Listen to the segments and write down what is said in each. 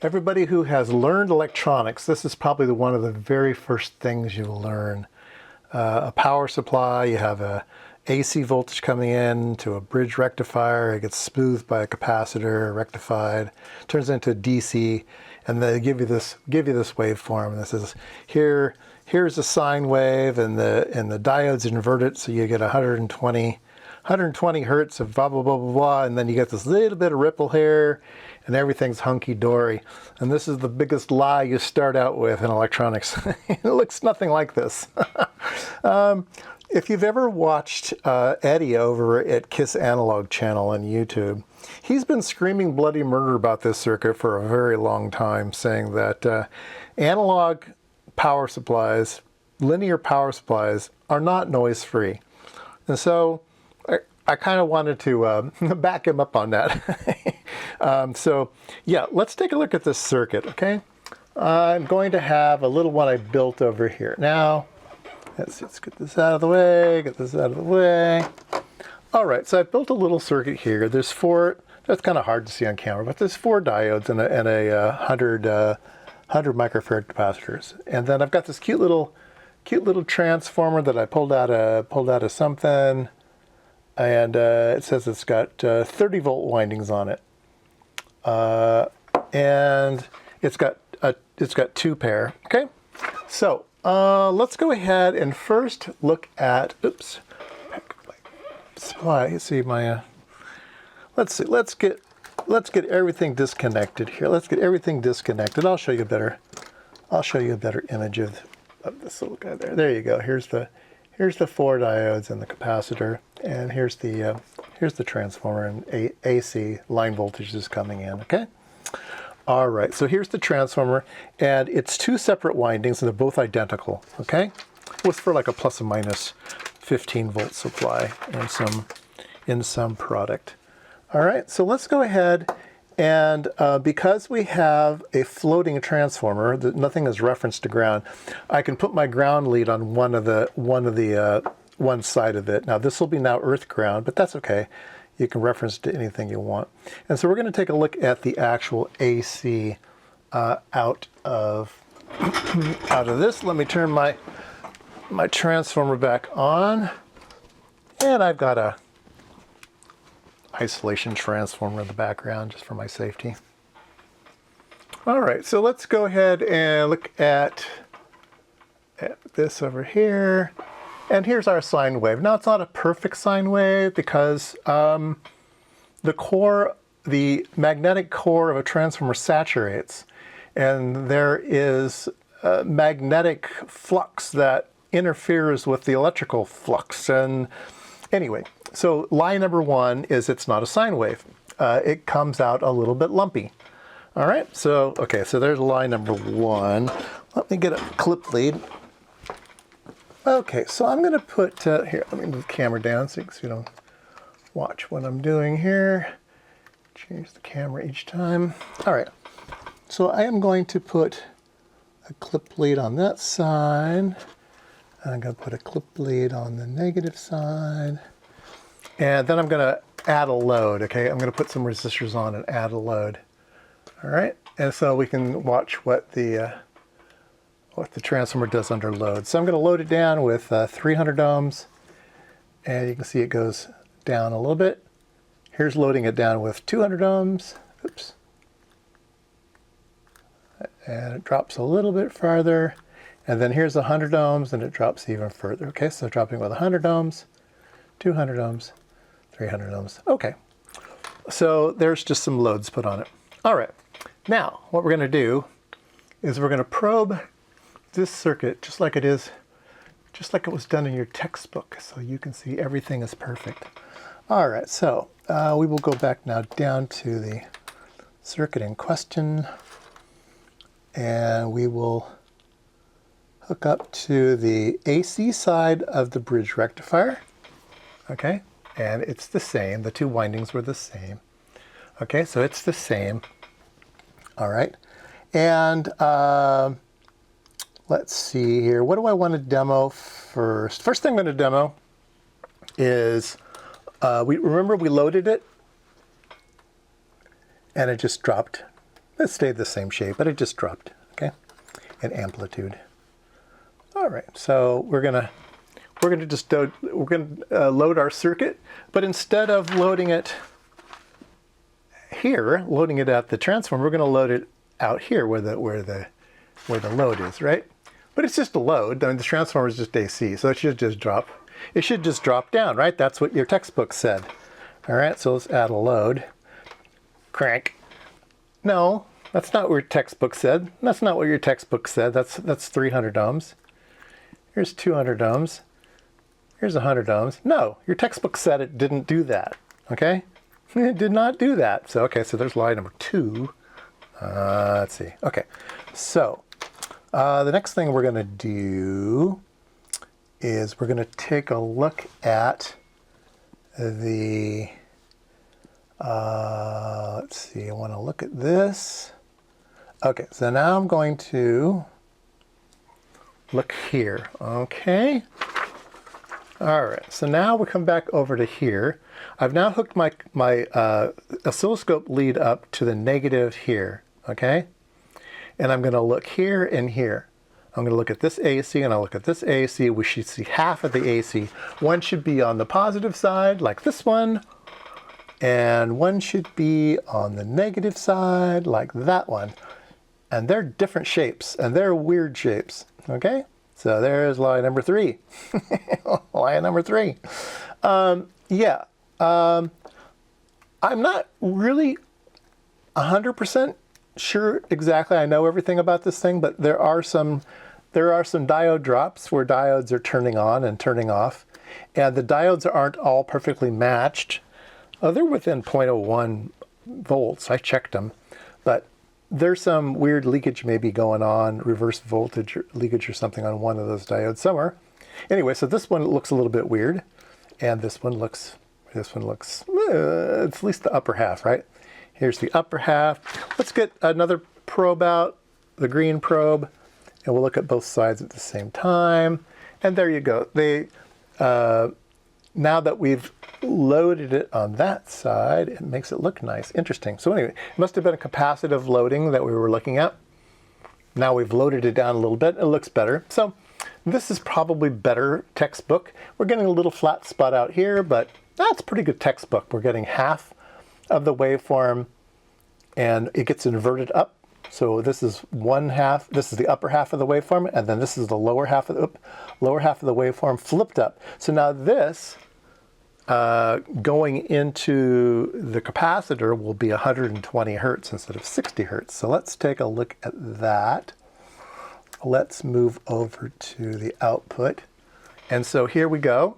Everybody who has learned electronics, this is probably one of the very first things you learn. A power supply, you have a AC voltage coming in to a bridge rectifier, it gets smoothed by a capacitor, rectified, turns into DC, and they give you this waveform. This is here's a sine wave, and the diodes invert it, so you get 120 hertz of blah blah blah blah blah, and then you get this little bit of ripple here, and everything's hunky-dory. And this is the biggest lie you start out with in electronics. It looks nothing like this. If you've ever watched Eddie over at Kiss Analog channel on YouTube, he's been screaming bloody murder about this circuit for a very long time, saying that analog power supplies, linear power supplies, are not noise-free. And so I kind of wanted to back him up on that. So yeah, let's take a look at this circuit, okay? I'm going to have a little one I built over here. Now, let's get this out of the way, get this out of the way. All right, so I've built a little circuit here. There's four, that's kind of hard to see on camera, but there's 4 diodes and a 100 microfarad capacitors. And then I've got this cute little transformer that I pulled out of something. And it says it's got 30 volt windings on it, and it's got 2 pair. Okay, so let's go ahead and first look at supply. You see my let's get everything disconnected here. Let's get everything disconnected. I'll show you a better image of this little guy there. There you go. Here's the 4 diodes and the capacitor, and here's the transformer, and AC line voltage is coming in. Okay. All right. So here's the transformer, and it's 2 separate windings, and they're both identical. Okay. It was for like a plus or minus 15 volt supply in some product. All right. So let's go ahead. And because we have a floating transformer, that nothing is referenced to ground, I can put my ground lead on one side of it. Now this will be now earth ground, but that's okay. You can reference to anything you want. And so we're going to take a look at the actual AC out of this. Let me turn my transformer back on, and I've got a isolation transformer in the background just for my safety. All right, so let's go ahead and look at this over here. And here's our sine wave. Now it's not a perfect sine wave because the magnetic core of a transformer saturates, and there is magnetic flux that interferes with the electrical flux. And anyway, so lie number 1 is it's not a sine wave. It comes out a little bit lumpy. All right, so, okay, so there's lie number 1. Let me get a clip lead. Okay, so I'm gonna put, here, let me move the camera down so you don't watch what I'm doing here. Change the camera each time. All right, so I am going to put a clip lead on that side. I'm gonna put a clip lead on the negative side. And then I'm going to add a load, okay? I'm going to put some resistors on and add a load. All right? And so we can watch what the transformer does under load. So I'm going to load it down with 300 ohms. And you can see it goes down a little bit. Here's loading it down with 200 ohms. Oops. And it drops a little bit farther. And then here's 100 ohms, and it drops even further. Okay, so dropping with 100 ohms, 200 ohms, 300 ohms. Okay, so there's just some loads put on it. All right, now what we're going to do is we're going to probe this circuit just like it is, just like it was done in your textbook, so you can see everything is perfect. All right, so we will go back now down to the circuit in question, and we will hook up to the AC side of the bridge rectifier. Okay, and it's the same. The 2 windings were the same. Okay, so it's the same. All right, and let's see here. What do I want to demo first? First thing I'm going to demo is, remember we loaded it, and it just dropped It stayed the same shape, but it just dropped, okay, in amplitude. All right, so we're gonna load our circuit, but instead of loading it here, loading it at the transformer, we're gonna load it out here where the load is, right? But it's just a load. I mean, the transformer is just AC, so it should just drop. It should just drop down, right? That's what your textbook said. All right, so let's add a load. Crank. No, that's not what your textbook said. That's not what your textbook said. That's 300 ohms. Here's 200 ohms. Here's 100 ohms. No, your textbook said it didn't do that, okay? It did not do that. So, okay, so there's line number 2. Let's see. Okay, so the next thing we're going to do is we're going to take a look at the, let's see, I want to look at this. Okay, so now I'm going to look here, okay? All right, so now we come back over to here. I've now hooked my oscilloscope lead up to the negative here, okay? And I'm gonna look here and here. I'm gonna look at this AC and I'll look at this AC. We should see half of the AC. One should be on the positive side, like this one, and one should be on the negative side, like that one. And they're different shapes, and they're weird shapes, okay? So there's line number 3. Line number 3. I'm not really 100% sure exactly I know everything about this thing, but there are some diode drops where diodes are turning on and turning off, and the diodes aren't all perfectly matched. They're within 0.01 volts. I checked them, but there's some weird leakage maybe going on, reverse voltage or leakage or something on one of those diodes somewhere. Anyway, so this one looks a little bit weird, and this one looks, it's at least the upper half, right? Here's the upper half. Let's get another probe out, the green probe, and we'll look at both sides at the same time. And there you go. Now that we've loaded it on that side, it makes it look nice. Interesting. So anyway, it must have been a capacitive loading that we were looking at. Now we've loaded it down a little bit. It looks better. So this is probably better textbook. We're getting a little flat spot out here, but that's pretty good textbook. We're getting half of the waveform, and it gets inverted up. So this is one half, this is the upper half of the waveform, and then this is the lower half of the waveform flipped up. So now this, going into the capacitor, will be 120 hertz instead of 60 hertz. So let's take a look at that. Let's move over to the output. And so here we go.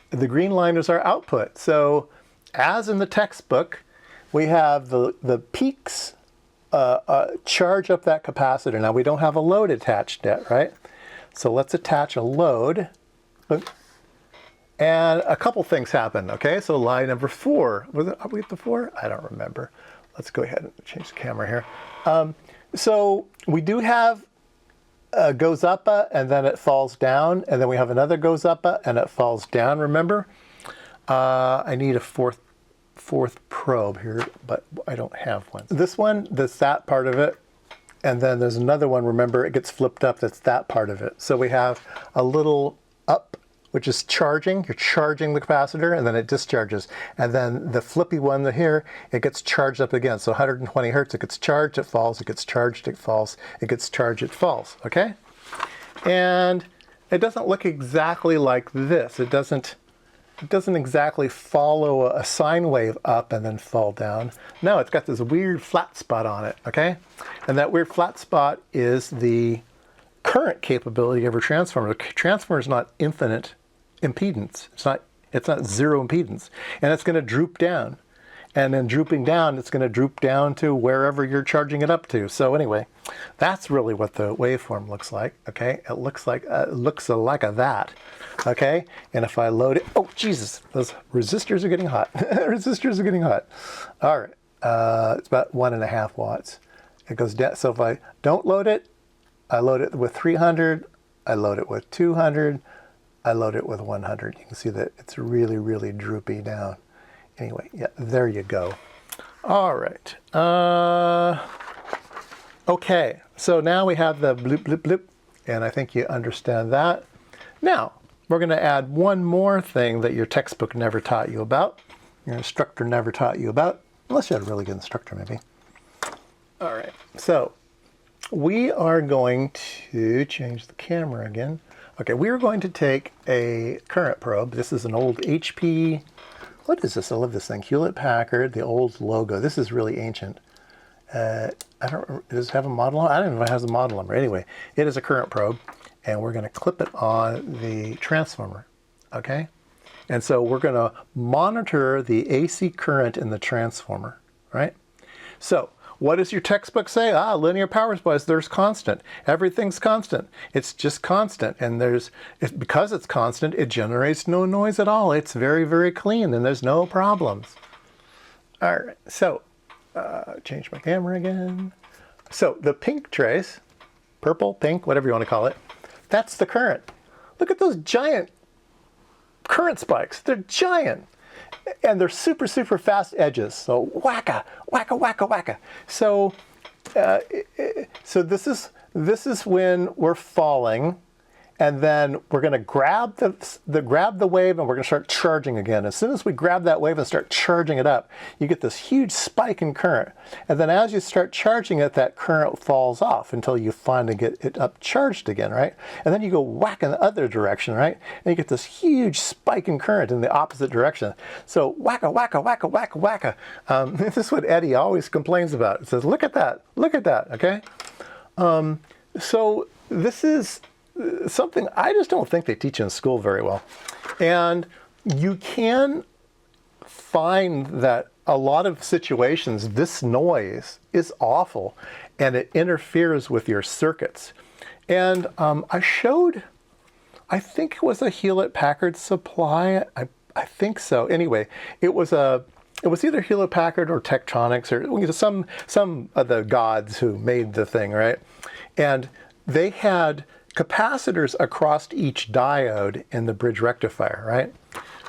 The green line is our output. So as in the textbook, we have the peaks charge up that capacitor. Now we don't have a load attached yet, right? So let's attach a load. And a couple things happen, okay? So line number 4, are we at the 4? I don't remember. Let's go ahead and change the camera here. So we do have goes up and then it falls down, and then we have another goes up and it falls down, remember? I need a fourth probe here, but I don't have one. This one, that's that part of it, and then there's another one, remember, it gets flipped up, that's that part of it. So we have a little up, which is charging. You're charging the capacitor, and then it discharges. And then the flippy one here, it gets charged up again. So 120 hertz, it gets charged, it falls, it gets charged, it falls, it gets charged, it falls, okay? And it doesn't look exactly like this. It doesn't exactly follow a sine wave up and then fall down. No, it's got this weird flat spot on it, okay? And that weird flat spot is the current capability of a transformer. The transformer is not infinite impedance. It's not zero impedance. And it's going to droop down. And then drooping down, it's going to droop down to wherever you're charging it up to. So anyway, that's really what the waveform looks like, okay? It looks like that, okay? And if I load it, oh, Jesus, those resistors are getting hot. Resistors are getting hot. All right, it's about 1.5 watts. It goes down, so if I don't load it, I load it with 300, I load it with 200, I load it with 100. You can see that it's really, really droopy down. Anyway, yeah, there you go. All right. Okay, so now we have the bloop, bloop, bloop, and I think you understand that. Now, we're going to add one more thing that your textbook never taught you about, your instructor never taught you about, unless you had a really good instructor maybe. All right, so we are going to change the camera again. Okay, we are going to take a current probe. This is an old HP, what is this? I love this thing, Hewlett-Packard, the old logo. This is really ancient. I don't, does it have a model number? I don't know if it has a model number. Anyway, it is a current probe, and we're going to clip it on the transformer, okay? And so we're going to monitor the AC current in the transformer, right? So what does your textbook say? Linear power supplies, there's constant. Everything's constant. It's just constant. And because it's constant, it generates no noise at all. It's very, very clean, and there's no problems. All right, so change my camera again. So the pink trace, purple, pink, whatever you want to call it, that's the current. Look at those giant current spikes. They're giant. And they're super, super fast edges. So whacka, whacka, whacka, whacka. So, this is when we're falling, and then we're going to grab the wave, and we're going to start charging again. As soon as we grab that wave and start charging it up, you get this huge spike in current. And then as you start charging it, that current falls off until you finally get it up charged again, right? And then you go whack in the other direction, right? And you get this huge spike in current in the opposite direction. So whacka, whacka, whacka, whacka, whacka. This is what Eddie always complains about. It says, look at that, okay? So this is something I just don't think they teach in school very well. And you can find that a lot of situations, this noise is awful and it interferes with your circuits. And I showed, I think it was a Hewlett-Packard supply. I think so. Anyway, it was either Hewlett-Packard or Tektronix or some of the gods who made the thing, right? And they had capacitors across each diode in the bridge rectifier, right?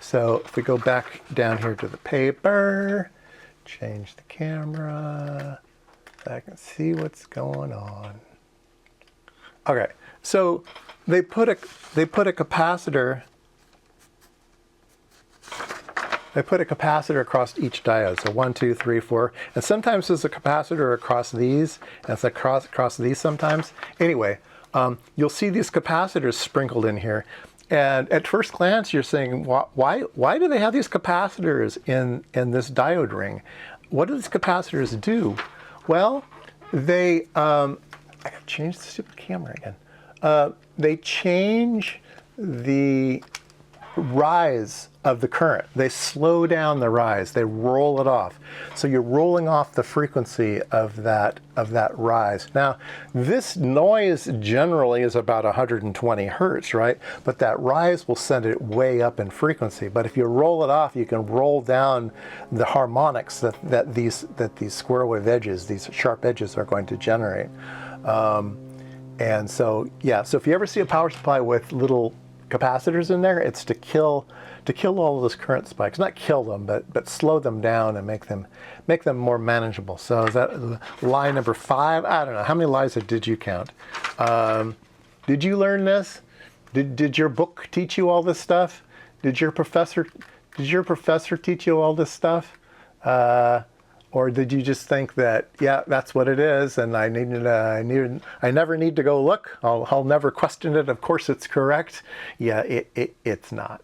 So if we go back down here to the paper, change the camera, I can see what's going on. Okay, so they put a capacitor. They put a capacitor across each diode, so 1, 2, 3, 4, and sometimes there's a capacitor across these, and it's across these sometimes. Anyway, you'll see these capacitors sprinkled in here, and at first glance you're saying, why do they have these capacitors in this diode ring? What do these capacitors do? Well, I gotta change the stupid camera again. They change the rise of the current. They slow down the rise. They roll it off. So you're rolling off the frequency of that rise. Now, this noise generally is about 120 hertz, right? But that rise will send it way up in frequency. But if you roll it off, you can roll down the harmonics that these square wave edges, these sharp edges, are going to generate. And so, yeah. So if you ever see a power supply with little capacitors in there, it's to kill all of those current spikes. Not kill them, but slow them down and make them more manageable. So is that lie number 5? I don't know. How many lies did you count? Did you learn this? Did your book teach you all this stuff? Did your professor teach you all this stuff? Or did you just think that, yeah, that's what it is, and I never need to go look. I'll never question it. Of course, it's correct. Yeah, it's not.